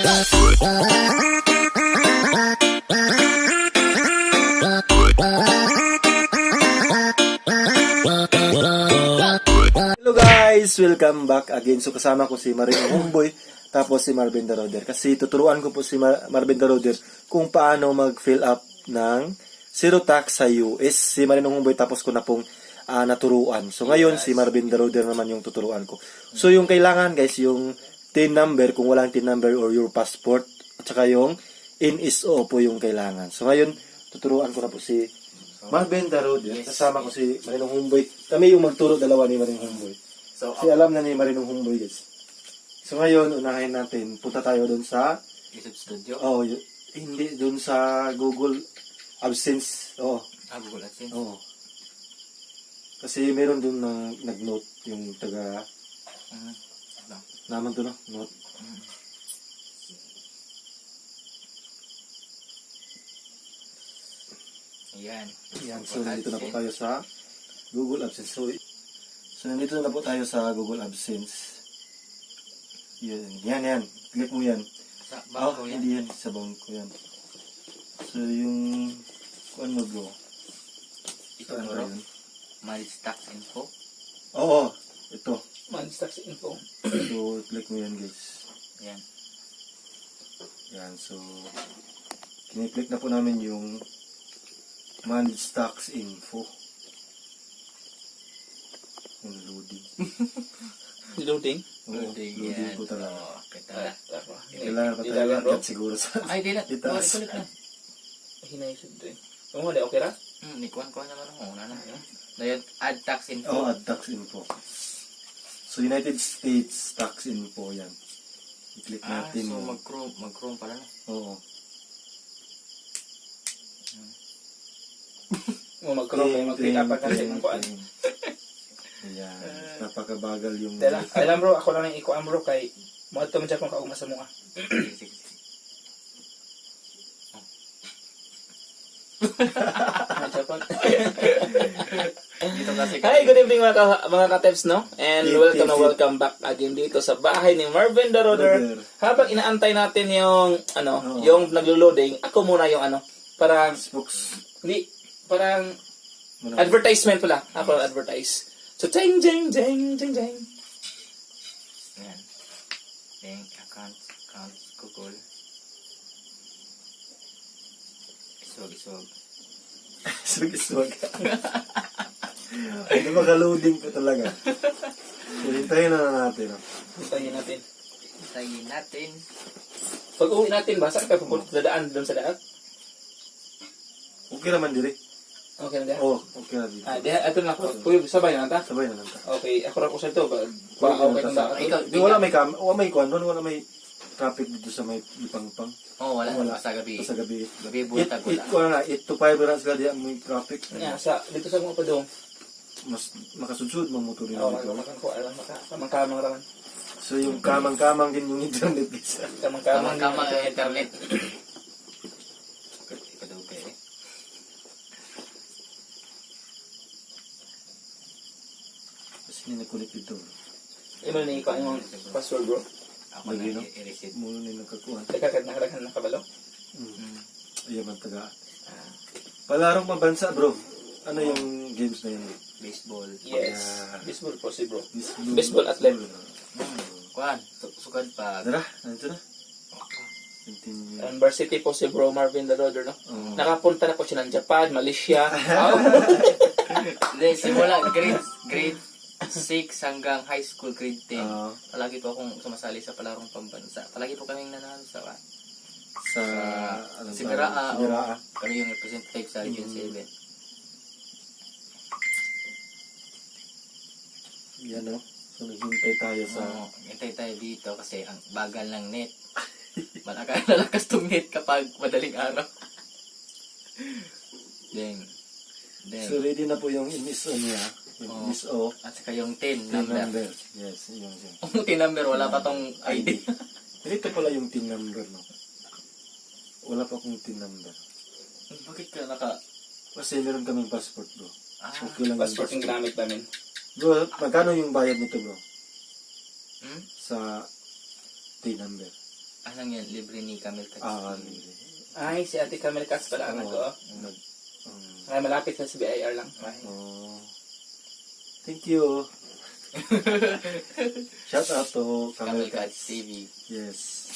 Hello guys! Welcome back again. So kasama ko si Marino Homeboy tapos si Marvin Daroder. Kasi tuturuan ko po si Marvin Daroder kung paano mag-fill up ng zero tax sa US. Si Marino Homeboy tapos ko na pong naturuan. So ngayon si Marvin Daroder naman yung tuturuan ko. So yung kailangan guys, yung TIN number kung walang TIN number or your passport at saka yung NSO po yung kailangan. So ngayon tuturuan ko na po si Marvin Daroder. Kasama ko si Marinong Homeboy. Kami yung magturo dalawa ni Marinong Homeboy. So, kasi alam na ni Marinong Homeboy guys. So ngayon, unahin natin. Punta tayo doon sa YouTube Studio? Oo. Hindi, doon sa Google AdSense. Oo. Google AdSense? Oo. Kasi meron doon na nag-note yung taga naman to no? Note. Yan. Yan. So, nandito na po tayo sa Google AdSense. So, nandito na po tayo sa Google AdSense. Yan. Click mo yan. Sa bangko yan? Hindi yan. Sa bangko yan. So, yung ano bro? Ito bro? Manage tax info? Oo. Ito. Manage tax info. So, click mo yan guys. Yan. Yan. So, kiniklik na po namin yung Manage tax info. Yung loading. Loading? Loading Loading yan. po talaga. Oo, kita na. Kailangan pa tayo bro. at siguro sa Ay, di na. itaas. Kulit na. Hinaisip din. Oo, di okay ra? Nikuhan naman ako. Una na. Dayon, add tax info. Oh, add tax info. So, United States tax info yan. I-click natin. So mag-chrome pala na. Oo. Mag-chrome kayo, mag-click up kasi ng kuan. Ayan. Napakabagal yung... Alam bro, ako lang yung ikuan bro kay mga ito madya kong kaugma sa mga. Sige. Dito kasi. Hi, good evening mga ka-tips, no? And welcome back again dito sa bahay ni Marvin Daroder. Habang inaantay natin yung yung naglo-loading, ako muna yung parang hindi parang advertisement pala. Ako advertise. So jeng. Yan. Bank account Google. Isog. Swag. Ay, maka-loading po talaga. So, hintayin na natin. Hintayin natin. Hintayin natin. Pag uwi natin ba, saan kayo dadaan doon sa daat? Okay naman diri. Okay na Oo, okay na dito. Ito na ako. Kuya, sabay na ta? Sabay na lang ta. Okay, ako rin ko sa ito. Okay na daat. Di wala may kuwan doon, wala may traffic dito sa may Lipangpang. Oh, wala. Sa gabi. Sa gabi. Gabi buntag wala. Wala na, 8 to 5 hours ka diyan may traffic. Dito sa mga pa doon. Mas makasudsud mga motor rin. Oo, kamang-kamang raman. So yung kamang-kamang din yung internet guys. Kamang-kamang ang internet. Kadugay eh. Kasi ninakulit dito. Imo ni ko ang password bro. Ako Lagi, na no? i-reset. Muna nila nagkakuhan. Nakakad na kabalo. Ayan man taga. Palarong mabansa bro. Ano yung games na yun? Baseball. Yes. Baseball po si bro. Baseball. Baseball athlete. Kuan, sukad pa. Tara, nandito na. Continue. University po si bro Marvin Daroder, no? Oo. Nakapunta na po siya ng Japan, Malaysia. Hindi, simula grade 6 hanggang high school grade 10. Palagi po akong sumasali sa palarong pambansa. Palagi po kaming nanalo sa Sibiraa. Kami yung representative sa Region 7. Yan o. So naghintay tayo sa... Hintay tayo dito kasi ang bagal ng net. Malakas tong net kapag madaling araw. Then, So ready na po yung NSO niya. Yung NSO. at saka yung TIN TIN number. number. Yes, yun siya. Yung TIN number, wala pa tong ID. Ito pala yung TIN number, no? Wala pa akong TIN number. Bakit ka naka... Kasi meron kaming passport, bro. Okay lang Passport yung ginamit namin. Bro, magkano yung bayad nito, bro? Hmm? Sa TIN number. Anong yan? Libre ni Camel Cat. Ay, si Ate Camel Cats pala ang ko. Ay, malapit sa BIR lang. Ay. Thank you. Shout out to Camel Camel Cat Cats. TV. Yes.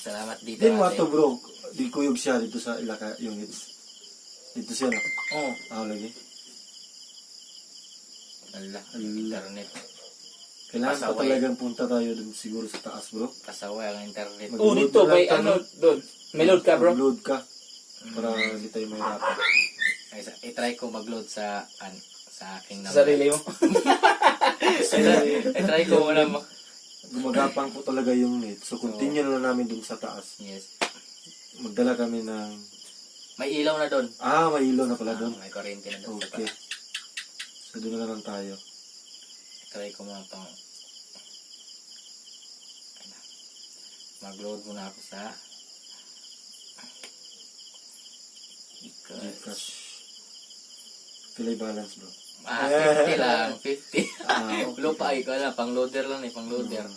Salamat dito. Din mo to bro. Di kuyog siya dito sa Ilaka units. Dito siya na. Lagi. Allah, internet. Kailangan pa Pasaway. talagang punta tayo dun siguro sa taas bro. Pasaway ang internet. Oh, dito may ano doon. May load ka, bro. Mag-load ka. Para hindi tayo mahirapan. I-try ko mag-load sa aking Sa sarili mo. I-try ko muna Gumagapang po talaga yung net. So, continue na lang namin dun sa taas. Yes. Magdala kami ng... May ilaw na doon. May ilaw na pala dun. May kuryente na doon. Okay. So, dun na lang tayo. Try ko muna itong mag-load muna ako sa Gcash. Pilay balance bro. 50 lang. 50. Lupa ay ko na. Pang-loader lang eh. Pang-loader.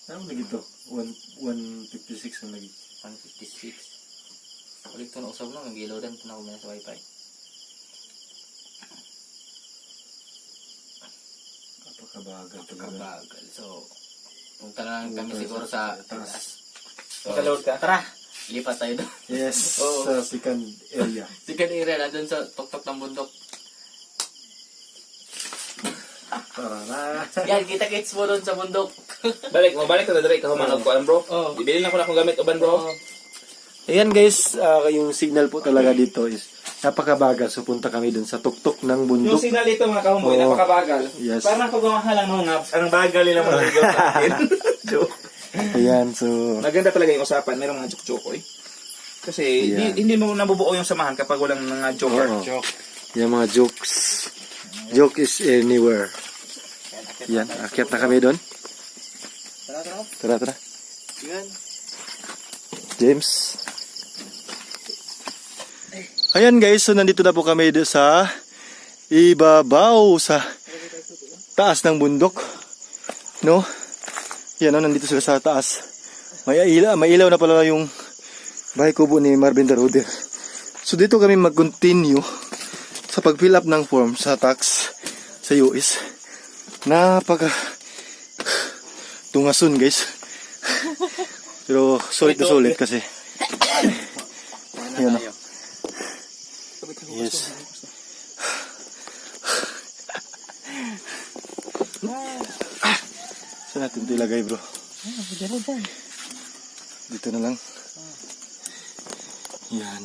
Ano lagi to? 156 ang lagi. 156. Ulit ito na usap lang. Nag-loadan ito na ako muna sa wifi. Kapakabagal talaga. Kabagal. So, punta na lang kami siguro sa taas. So, Maka-load ka. tara! Lipat tayo doon. Yes, Oo. sa second area. Second area na doon sa tuktok ng bundok. Tara na. Yan, kita-kits mo doon sa bundok. Balik na dali ka humanag ko bro. Oo. Bibili na ko na akong gamit uban bro. Ayan guys, yung signal po talaga dito is napakabagal. So punta kami dun sa tuktok ng Yung bundok. signal dito mga kahumboy, napakabagal. Yes. Parang pagmamahal lang mga ang bagal nila mga ligaw sa akin. Joke. Ayan, so... Maganda talaga yung usapan, merong mga joke-joke eh. Kasi Ayan. hindi mo nabubuo yung samahan kapag walang mga joker. Oo. Yung mga jokes. Joke is anywhere. Yan, akyat na kami doon. Tara. Yan. James. Ayan guys, so nandito na po kami sa ibabaw sa taas ng bundok. No? Yan, nandito sila sa taas. May ilaw na pala yung bahay kubo ni Marvin the Roder. So dito kami mag-continue sa pag-fill up ng form sa tax sa US. Napaka tungason guys. Pero solid na solid kasi. Yan. Yes. Saan natin ito ilagay bro? Dito na lang. Yan.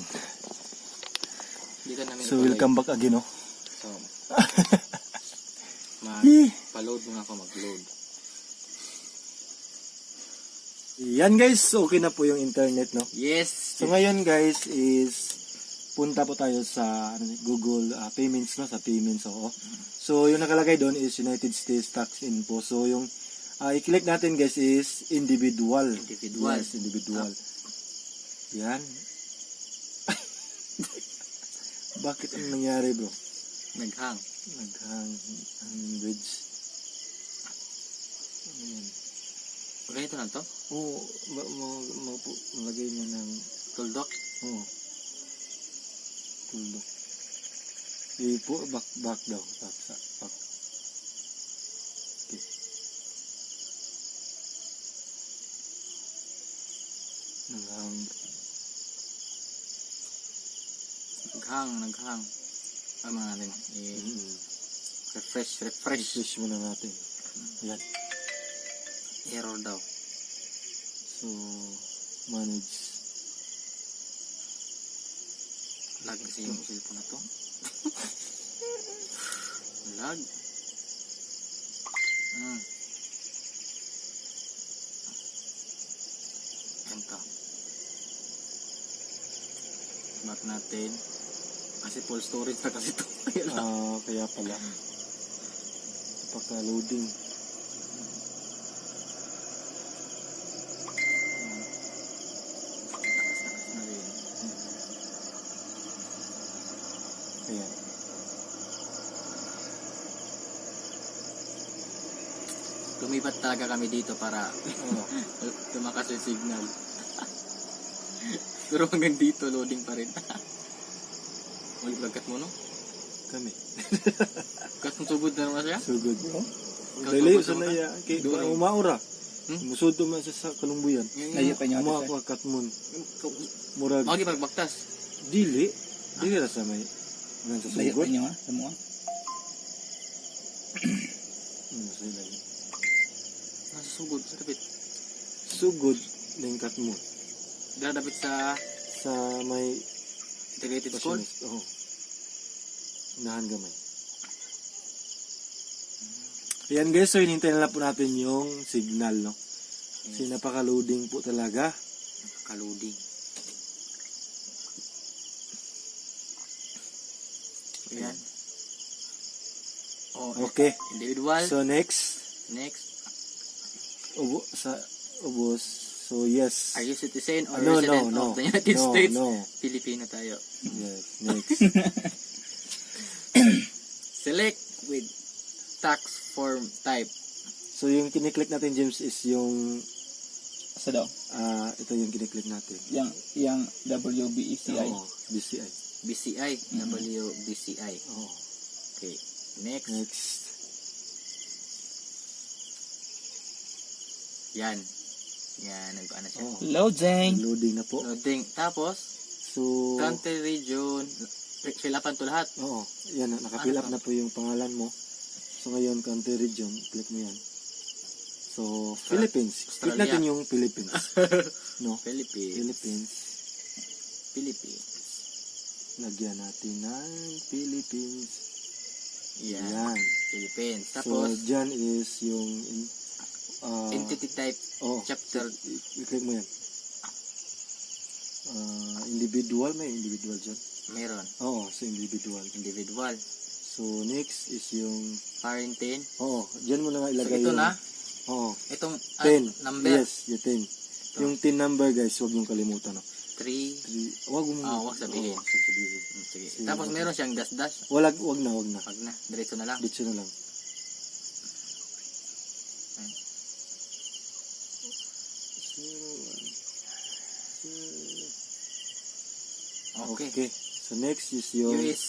Dito namin So welcome back again oh. So, Eh. pa-load muna ako mag-load. Yan guys, okay na po yung internet no. Yes! So ngayon guys is punta po tayo sa Google payments no, sa payments oo. So yung nakalagay doon is United States Tax Info. So yung i-click natin guys is individual. Individual. Yes, individual. Yan. Bakit ano nangyari bro? Naghang. Naghang ang bridge. Ano yan? Ganito na to? Oo, malagay niya ng Tuldok? oo. Tuldok. Po back daw. Back. Okay. Naghang. Ano natin? Refresh. Refresh muna natin. Yan. Error daw. So, manage. Lag kasi yung cellphone na to. Lag. Ito. Back natin. Kasi full storage na kasi ito. Kaya pala. Pagka-loading. Lakas na rin. Ayan. lumipat talaga kami dito para Oh. tumakas yung signal. Pero hanggang dito, loading pa rin. Ulit bagkat mo, no? Kami. Kat mong sugod na naman siya? Sugod bro. Ikaw Dali sugod sa naman naya. Kay Duro. umaura. Hmm? Musod to man sa kalumbuyan. Layo pa niyo. Uma ko katmon. Murag Magi pagbaktas. dili. Dili ra sa may ngan sa Layo sugod. pa niyo ha. Tamo. Sa ilalim. Nasa sugod, sa dapit. Sugod ning katmon Dapit sa sa may integrated school. Passionist. Oo. Unahan gamay. Ayan guys, so hinintay na lang po natin yung signal, no? Kasi napaka-loading po talaga. Kaluding. Ayan. Oh, Okay. individual. So next, Next. ubos. So yes. Are you citizen or No, resident no, of the United no, States? no. Filipino tayo. Yes, next. Select with tax form type. So yung kiniklik natin, James, is yung Sa daw. ito yung kiniklik natin. Yang WBECI. Oo, BCI. BCI. WBCI. Oo. Okay. Next. Next. Yan. Yan. Nag-ano siya. Oo. Loading. Loading na po. Loading. Tapos, So, country, region, fill upan to lahat. oo. Yan, naka-fill up Ano na po yung pangalan mo. So ngayon, country region, click mo yan. So, Philippines. Click Australia. natin yung Philippines. No? Philippines. Philippines. Philippines. Lagyan natin ng Philippines. Yan. Yan. Philippines. So, Tapos, dyan is yung entity type, oh, chapter. i-click mo yan. Individual, may individual dyan. Meron. Oo, so individual. Individual. So, next is yung, Parentin. oo, dyan mo na nga So, ilagay ito yung, na. oo, Itong 10. number. Yes, yung 10. Yung 10 number, guys, huwag yung kalimutan. No? 3. Huwag mo. Huwag sabihin. Oo, sabihin. Sige. Sige. Tapos meron siyang dash-dash. Wag na. Wag na. Diretso na lang. Dito na lang. Okay. Okay. So next is yung US.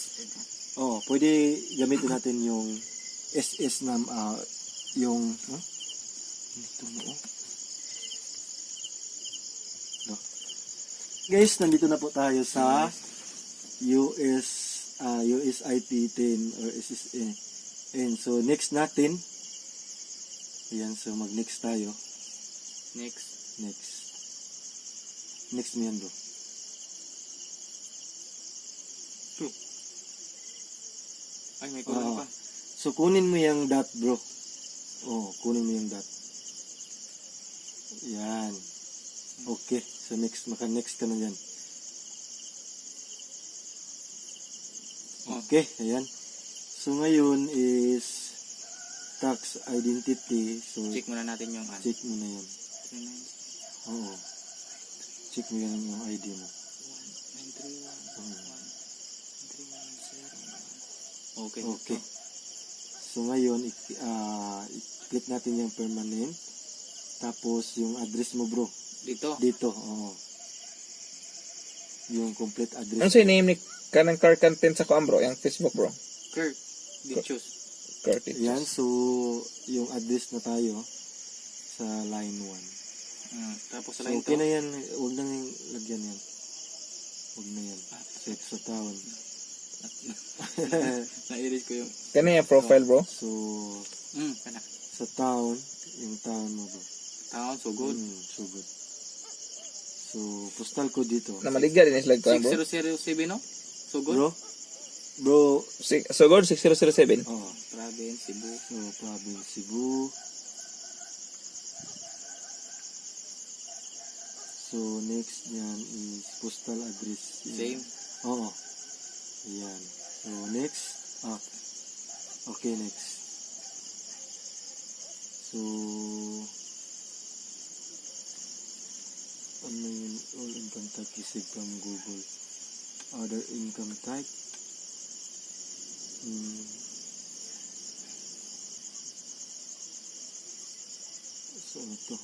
pwede gamitin natin yung SS na yung dito mo. No. Guys, nandito na po tayo sa USIP 10 or SSN. And so next natin, ayan, so mag-next tayo. Next. Next mo yan, bro. Ay, may kulang Oo. pa. So, kunin mo yung dot, bro. Kunin mo yung dot. Yan. Okay. So, next. Maka-next ka na yan. Okay. Ayan. So, ngayon is tax identity. So, Check muna natin yung ano. check mo na yan. Oo. Check mo yan yung ID mo. 931. Okay. Okay. So ngayon, i-click natin yung permanent. Tapos yung address mo, bro. Dito. Dito, oo. Yung complete Ano address. sa'yo name ni kanang car content sa kuan bro? Yung Facebook bro? Kurt. Bichos. Curtis. Yan, so yung address na tayo sa line 1. Tapos sa So line okay to. na yan. Huwag nang lagyan yan. Huwag na yan. Set sa town. Na-erase ko yung... Kani yung profile bro? So, Anak. sa town, yung town mo, bro. Town, so good. So good. So, postal code dito. Na maligya din is like kuan bro? 6007, no? So good. Bro, So good 6007. oh, Province, Cebu. so province Cebu. So next yan is postal address. Yan. Same. Oo. Yan. So next. Okay, next. So ano yun? All income type received from Google. Other income type. So, ito.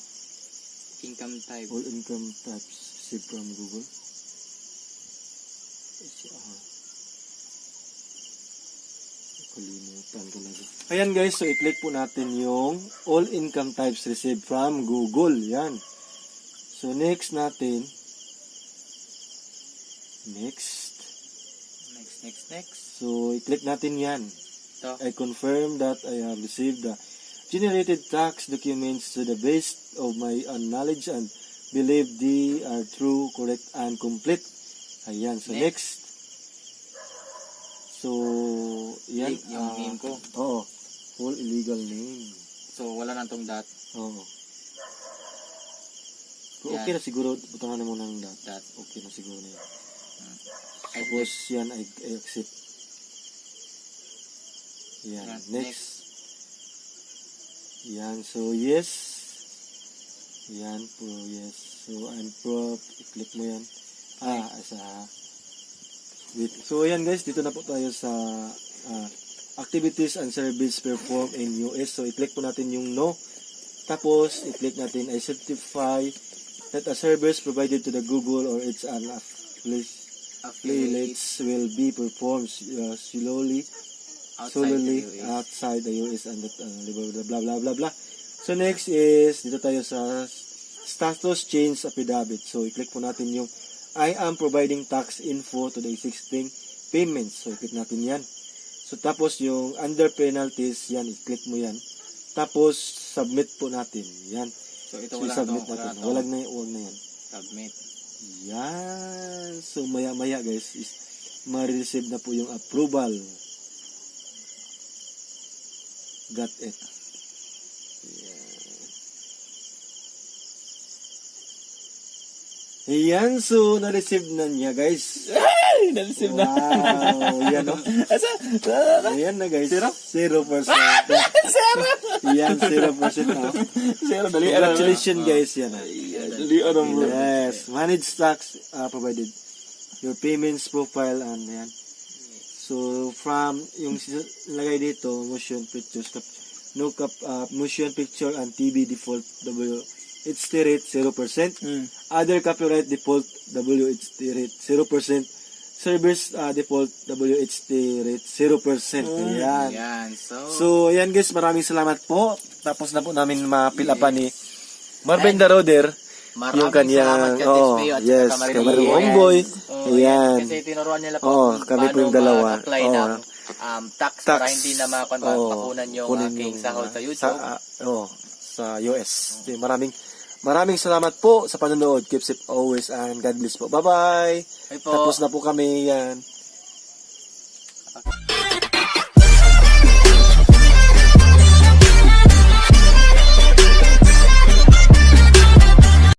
Income type. All income types received from Google. Kalimutan ko na. Ayan guys, so i-click po natin yung all income types received from Google. Yan. So next natin. Next. So i-click natin yan. Ito. I confirm that I have received the generated tax documents to the best of my knowledge and believe they are true, correct, and complete. Ayan. So next. So, yan. Yung name ko. Oo. Full illegal name. So, wala na tong dot. Oo. So, Yan. okay na siguro. Butangan na muna ng dot. Dot. Okay na siguro na yan. I Tapos, yan. I accept. Yan. Yan. Next. Yan. So, yes. Yan po. Yes. So, I'm pro. I-click mo yan. Asa. Wait. So, ayan guys, dito na po tayo sa activities and service performed in US. So, i-click po natin yung no. Tapos, i-click natin I certify that a service provided to the Google or its affiliates will be performed solely outside the US and that, blah blah blah blah. So, next is, dito tayo sa status change affidavit. So, i-click po natin yung I am providing tax info to the existing payments. So, i-click natin yan. So, tapos yung under penalties, yan, i-click mo yan. Tapos, submit po natin. Yan. So, ito So, wala submit na natin. to. Walag na yan. Submit. Yan. So, maya-maya guys, is ma-receive na po yung approval. Got it. Yan, so na-receive na niya, guys. Ay, na-receive na. Wow, yan o. Ayan na, guys. 0%. Yan, 0% na. Zero, dali. Congratulations, guys. Yan. Dali, bro. Yes. Managed tax provided. Your payments profile and yan. So, from yung lagay dito, motion pictures, no cap, motion picture and TV default HT rate 0%. Other copyright default WHT rate 0%. Service default WHT rate 0%. Ayan. Yan. So, ayan guys, maraming salamat po. Tapos na po namin ma-fill upan ni Marvin Daroder. Maraming Yung kanyang, salamat kay Tespio at yes, saka kay Marilyn. Homeboy. Ayan. Ayan. Kasi tinuruan nila po Kami po yung dalawa. mag-apply ng tax para hindi na makunan yung kunin aking yung, sahod sa YouTube. Sa US. Okay, maraming salamat po sa panonood. Keep safe always and God bless po. Bye-bye. Bye po. Tapos na po kami yan.